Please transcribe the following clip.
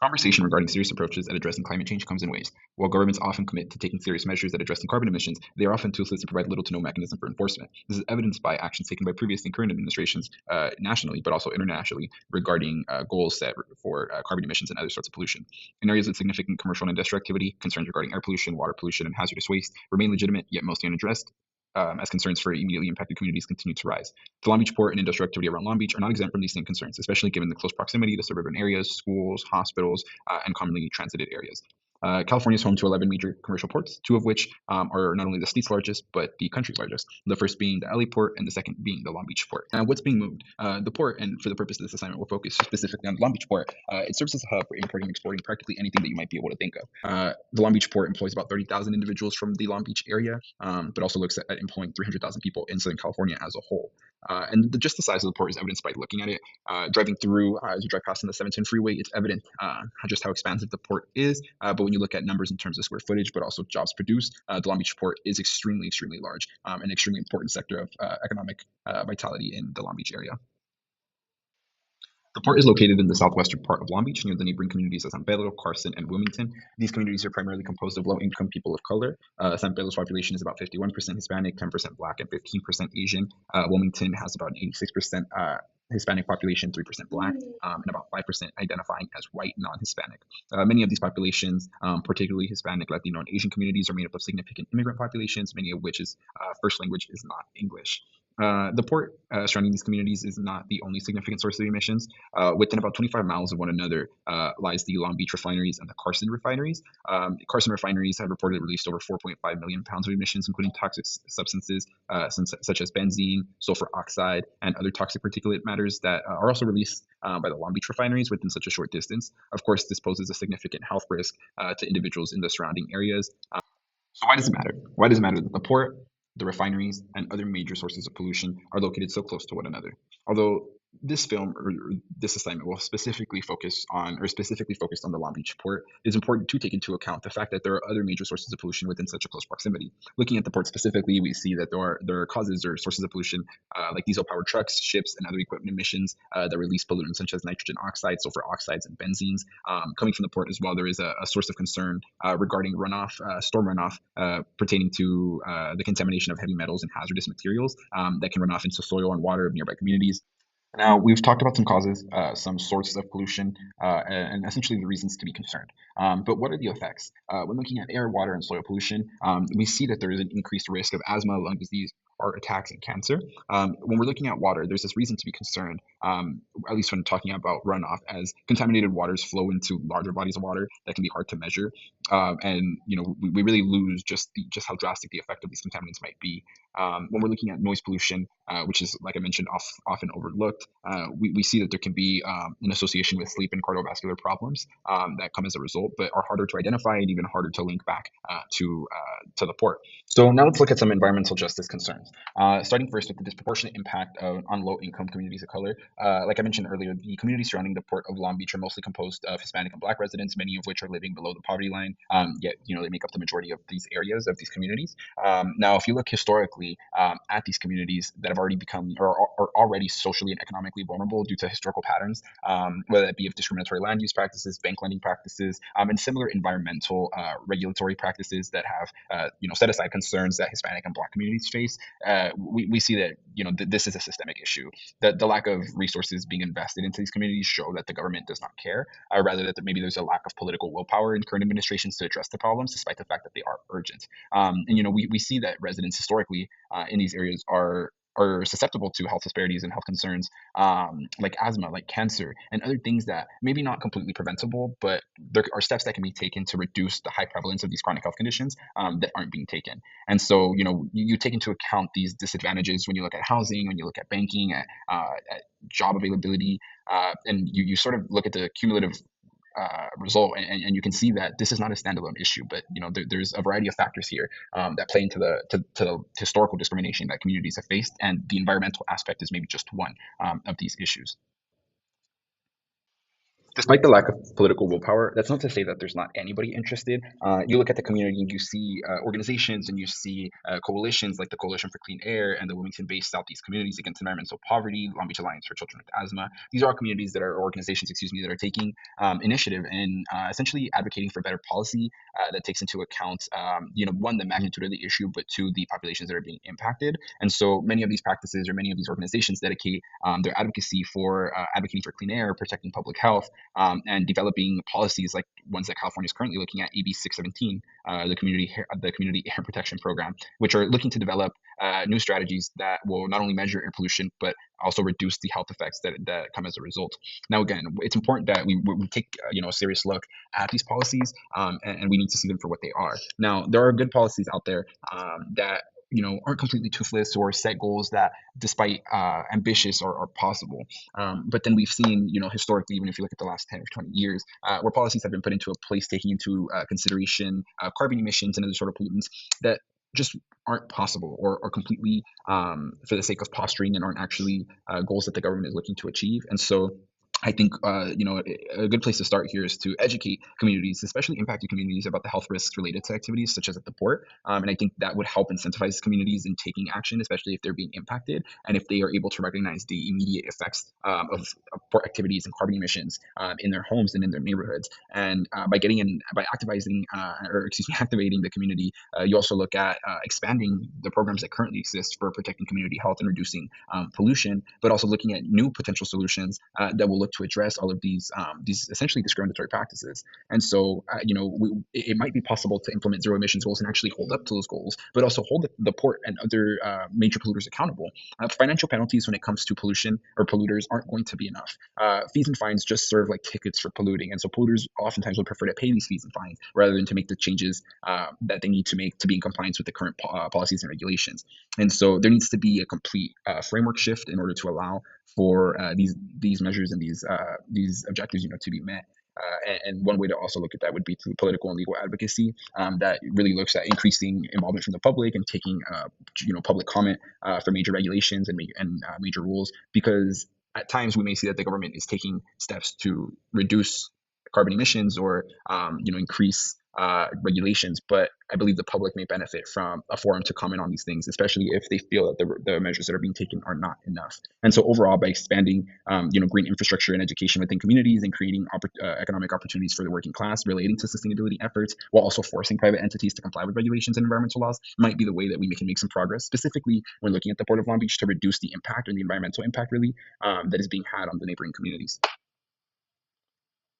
Conversation regarding serious approaches at addressing climate change comes in waves. While governments often commit to taking serious measures at addressing carbon emissions, they are often toothless and provide little to no mechanism for enforcement. This is evidenced by actions taken by previous and current administrations nationally, but also internationally, regarding goals set for carbon emissions and other sorts of pollution. In areas with significant commercial and industrial activity, concerns regarding air pollution, water pollution, and hazardous waste remain legitimate, yet mostly unaddressed. As concerns for immediately impacted communities continue to rise. The Long Beach port and industrial activity around Long Beach are not exempt from these same concerns, especially given the close proximity to suburban areas, schools, hospitals, and commonly transited areas. California is home to 11 major commercial ports, two of which are not only the state's largest, but the country's largest. The first being the LA port, and the second being the Long Beach port. What's being moved? The port, and for the purpose of this assignment, we'll focus specifically on the Long Beach port. It serves as a hub for importing and exporting practically anything that you might be able to think of. The Long Beach port employs about 30,000 individuals from the Long Beach area, but also looks at employing 300,000 people in Southern California as a whole. Just the size of the port is evidenced by looking at it. Driving through, as you drive past on the 710 freeway, it's evident just how expansive the port is. But when you look at numbers in terms of square footage, but also jobs produced, the Long Beach port is extremely, extremely large, an extremely important sector of economic vitality in the Long Beach area. The port is located in the southwestern part of Long Beach, near the neighboring communities of San Pedro, Carson, and Wilmington. These communities are primarily composed of low-income people of color. San Pedro's population is about 51% Hispanic, 10% Black, and 15% Asian. Wilmington has about an 86% Hispanic population, 3% Black, and about 5% identifying as white non-Hispanic. Many of these populations, particularly Hispanic, Latino, and Asian communities, are made up of significant immigrant populations, many of which is first language is not English. The port surrounding these communities is not the only significant source of emissions. Within about 25 miles of one another lies the Long Beach refineries and the Carson refineries. Carson refineries have reported released over 4.5 million pounds of emissions, including toxic substances such as benzene, sulfur oxide, and other toxic particulate matters that are also released by the Long Beach refineries within such a short distance. Of course, this poses a significant health risk to individuals in the surrounding areas. So why does it matter? Why does it matter that the port, the refineries, and other major sources of pollution are located so close to one another? Although this film or this assignment will specifically focused on the Long Beach port, it is important to take into account the fact that there are other major sources of pollution within such a close proximity. Looking at the port specifically, we see that there are causes or sources of pollution like diesel-powered trucks, ships, and other equipment emissions that release pollutants such as nitrogen oxides, sulfur oxides, and benzenes. Coming from the port as well, there is a source of concern regarding runoff, storm runoff pertaining to the contamination of heavy metals and hazardous materials that can run off into soil and water of nearby communities. Now, we've talked about some causes, some sources of pollution, and essentially the reasons to be concerned. But what are the effects? When looking at air, water, and soil pollution, we see that there is an increased risk of asthma, lung disease, heart attacks, and cancer. When we're looking at water, there's this reason to be concerned, at least when talking about runoff, as contaminated waters flow into larger bodies of water that can be hard to measure. We really lose just how drastic the effect of these contaminants might be. When we're looking at noise pollution, which is, like I mentioned, often overlooked, we see that there can be an association with sleep and cardiovascular problems that come as a result, but are harder to identify and even harder to link back to the port. So now let's look at some environmental justice concerns. Starting first with the disproportionate impact on low-income communities of color. Like I mentioned earlier, the communities surrounding the port of Long Beach are mostly composed of Hispanic and Black residents, many of which are living below the poverty line. Yet, they make up the majority of these areas, of these communities. Now, if you look historically at these communities that have already become or are already socially and economically vulnerable due to historical patterns, whether that be of discriminatory land use practices, bank lending practices, and similar environmental regulatory practices that have set aside concerns that Hispanic and Black communities face, we see that this is a systemic issue. That the lack of resources being invested into these communities show that the government does not care, or rather that maybe there's a lack of political willpower in current administrations to address the problems, despite the fact that they are urgent. We see that residents historically in these areas are susceptible to health disparities and health concerns like asthma, like cancer, and other things that maybe not completely preventable, but there are steps that can be taken to reduce the high prevalence of these chronic health conditions that aren't being taken. And so, you take into account these disadvantages when you look at housing, when you look at banking, at job availability, and you sort of look at the cumulative result, and you can see that this is not a standalone issue, but there's a variety of factors here that play into the historical discrimination that communities have faced, and the environmental aspect is maybe just one of these issues. Despite the lack of political willpower, that's not to say that there's not anybody interested. You look at the community and you see organizations and you see coalitions like the Coalition for Clean Air and the Wilmington-based Southeast Communities Against Environmental Poverty, Long Beach Alliance for Children with Asthma. These are communities that are organizations, excuse me, that are taking initiative and essentially advocating for better policy that takes into account, one, the magnitude of the issue, but two, the populations that are being impacted. And so many of these practices or many of these organizations dedicate their advocacy for advocating for clean air, protecting public health, and developing policies like ones that California is currently looking at, AB 617, the Community Air Protection Program, which are looking to develop new strategies that will not only measure air pollution but also reduce the health effects that come as a result. Now, again, it's important that we take a serious look at these policies, and we need to see them for what they are. Now, there are good policies out there that aren't completely toothless or set goals that, despite ambitious, are possible. But then we've seen, historically, even if you look at the last 10 or 20 years, where policies have been put into a place taking into consideration carbon emissions and other sort of pollutants that just aren't possible or completely for the sake of posturing and aren't actually goals that the government is looking to achieve. And so I think a good place to start here is to educate communities, especially impacted communities, about the health risks related to activities such as at the port. And I think that would help incentivize communities in taking action, especially if they're being impacted and if they are able to recognize the immediate effects of port activities and carbon emissions in their homes and in their neighborhoods. And by activating the community, you also look at expanding the programs that currently exist for protecting community health and reducing pollution, but also looking at new potential solutions that will look to address all of these essentially discriminatory practices. And so, it might be possible to implement zero emissions goals and actually hold up to those goals, but also hold the port and other major polluters accountable. Financial penalties when it comes to pollution or polluters aren't going to be enough. Fees and fines just serve like tickets for polluting, and so polluters oftentimes would prefer to pay these fees and fines rather than to make the changes that they need to make to be in compliance with the current policies and regulations. And so there needs to be a complete framework shift in order to allow for these measures and these objectives, to be met. And one way to also look at that would be through political and legal advocacy that really looks at increasing involvement from the public and taking, public comment for major regulations and major rules. Because at times we may see that the government is taking steps to reduce carbon emissions or, increase regulations, but I believe the public may benefit from a forum to comment on these things, especially if they feel that the measures that are being taken are not enough. And so overall, by expanding, green infrastructure and education within communities and creating economic opportunities for the working class relating to sustainability efforts, while also forcing private entities to comply with regulations and environmental laws, might be the way that we can make some progress, specifically when looking at the Port of Long Beach to reduce the impact and the environmental impact really that is being had on the neighboring communities.